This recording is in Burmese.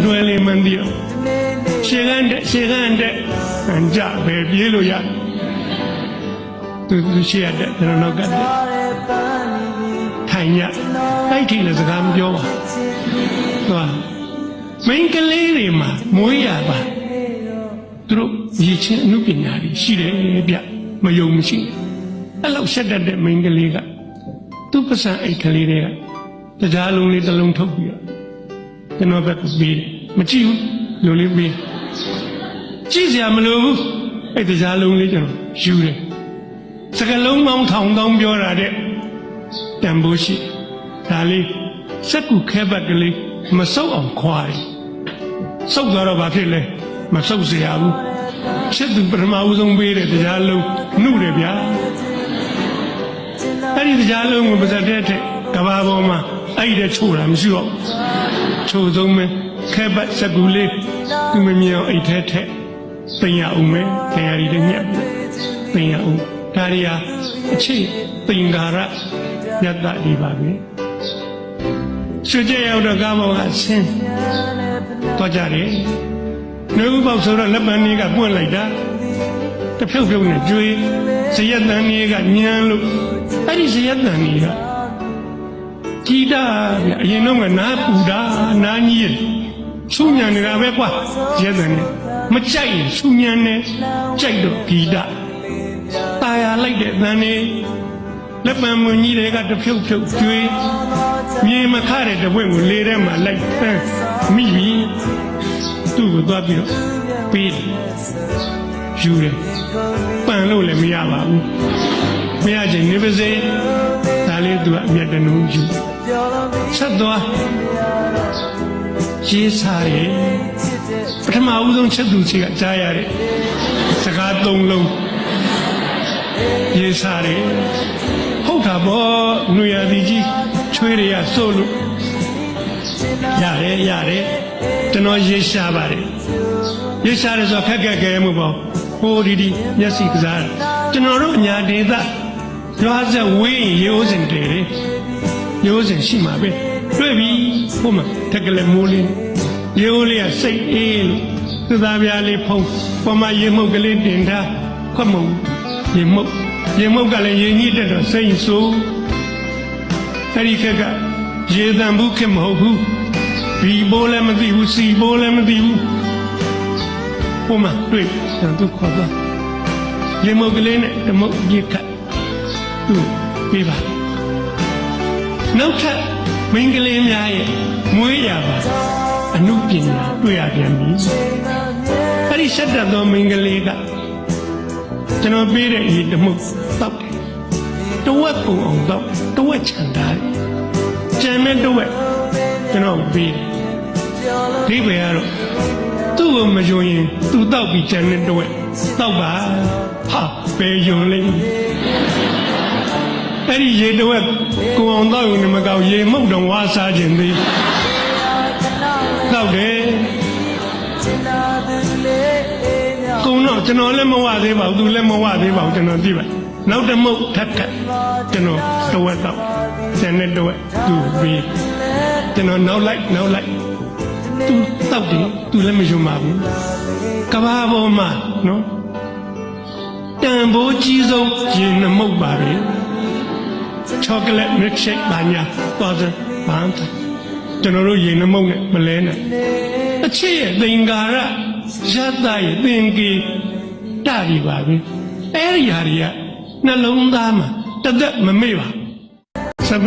duele mandio Shegande anja be bielo ya tu shia de no gaထိုင်ညအဲ့ဒီလည်းစကားမပြောပါဟုတ်မိန်းကလေးတွေမှာမွေးရပါသူတို့ရည်ချင်းအမှုပညာတွေရှိတယ်ဗျမယုံမရှိအဲ့လောက်ရှက်တတ်တဲ့မိန်းကလေးကသူ့ပစံအိတ်ကလေးတွေကတရားလုံးလေးတစ်လုံးထုတ်ပြီးတော့ကျွန်တော်ဘက်ကပေးတယ်မကြည့်ဘူးလိုလေးပေးကြည့်စရာမလိုဘူးအဲ့တရားလုံးလေးကျွန်တော်ယူတယ်စကလုံးပေါင်းထောင်တောင်းပြောတာတဲ့တန်ဖိုးရှိဒါလေးစက်ကူခဲဘက်ကလေးမဆုပ်အောင်ခွာတယ်ဆုပ်သွားတော့ဘာဖြစ်လဲမဆုပ်เสียဘူးချက်သူပထမဦးဆုံးပေးတဲ့တရားလုံးနှုတ်တယ်ဗျာအဲ့ဒီတရားလုံးကိုပါဇက်တဲ့ကဘာပေါ်မှာအဲ့ဒီချို့တာမရှိတော့ချို့ဆုံးပဲခဲဘက်စက်ကူလေးသူမမြင်အောင်အိတ်ထဲထက်သိရအောင်မယ်တရားရီတွေညက်သိရအောင်ဒါရီဟာအခြေသင်္ကာရညတ်တာဒီပါပဲဆွေကြရောက်တော့ကားပေါ်ကဆင်းတော့ကြတယ်နှုတ်ပေါက်ဆိုတော့လက်ပန်းလေးကပွင့်လိုက်တာတဖြုတ်ဖြုတ်နဲ့ကျွေးဇယက်တန်ကြီးကညံလို့အဲ့ဒီဇယက်တန်ကြီးကကြီးတာဗျအရင်တော့ကနားပူတာနားကြီးဆူညံနေတာပဲကွာဇယက်တန်ကြီးမကြိုက်ရင်ဆူညံနေကြိုက်တော့ကြီးတာตายလိုက်တဲ့တန်လေးလက်ပံမွန်ကြီးတွေကတဖြုတ်ဖြုတ်ကျွေးမြေမခတဲ့တပွင့်ကိုလေထဲမှာလိုက်တန်းမိပြီသူ့ကိုသွားပြီးတော့ပေးတယ်ယူတယ်ပန်လို့လည်းမရပါဘူးမရချင်နေပါစေဒါလေးသူကအမျက်တနုံယူဆက်သွားရေးစားတယ်ပထမဦးဆုံးချက်သူစီကကြားရတဲ့စကားသုံးလုံးရေးစားတယ်ဟုတ်တာပေါ့နှွေရသည်ကြီးချွေးရရစို့လို့ရတယ်ကျွန်တော်ရေးရှားပါတယ်ရေးရှားတယ်ဆိုခက်ခက်ခဲမှုပေါ့ဟိုဒီမျက်စိကစားကျွန်တော်တို့အညာဒေသရွာဆက်ဝေးရင်ရိုးစင်တယ်လေရိုးစင်ရှိမှာပဲတွေ့ပြီဟိုမှာတက်ကလေးမိုးလေးရိုးလေးကစိတ်အေးလို့သသားပြားလေးဖုံးပေါ်မှာရေမှုတ်ကလေးတင်ထားခွတ်မုံရေမှုတ်ကလည်းရေညှိတက်တော့စိတ်ဆိုးအဲ့ဒီခက်ကရေတံဘူးခက်မဟုတ်ဘူးဘီဘိုးလည်းမသိဘူးစီဘိုးလည်းမသိဘူးဟိုမှာတွေ့ကျွန်တော်ခေါ်သွားရေမှုတ်ကလေးနဲ့ဓမုတ်ရေခတ်သူ့ပေးပါနောက်ထပ်မင်းကလေးများရဲ့မွေးရပါအမှုပညာတွေ့ရပြန်ပြီအဲ့ဒီရှက်တတ်သောမင်းကလေးကကျွန်တော်ပေးတဲ့ရေဓမုတ်တောက်တယ်တဝက်ပုံအောင်တောက်တဝက်ချန်တာကြံမဲ့တဝက်ကျွန်တော်ပေးတယ်ဒီပဲကတော့သူ့ကိုမယုံရင်သူတောက်ပြီးကြံတဲ့တဝက်တောက်ပါဟာပဲယုံလိမ့်အဲ့ဒီရေတဝက်ကိုအောင်တောက်ရင်မကောက်ရေမှုတ်တော့ဝါစားခြင်းသေးတောက်တယ်ကုံတော့ကျွန်တော်လည်းမဝသေးပါဘူးသူလည်းမဝသေးပါဘူးကျွန်တော်သိပါနောက်တစ်မုတ်ထပ်ကျွန်တော်တဝက်တော့ကျန်တဲ့တဝက်သူပြီးကျွန်တော်နောက်လိုက်သူတောက်တယ်သူလည်းမယုံပါဘူးကဘာပေါ်မှာနော်တန်ဖိုးကြီးဆုံးရေနှမုတ်ပါပဲချောကလက်မစ်ရှိတ်ပါညာသွားစမ်းဘာကျွန်တော်တို့ရေနှမုတ်နဲ့မလဲနဲ့အချစ်ရဲ့သင်္ကာရရတ္တရဲ့သင်္ကေတပြီပါပဲအဲ့ဒီဟာတွေကနှလုံးသားမှာတသက်မမေ့ပါ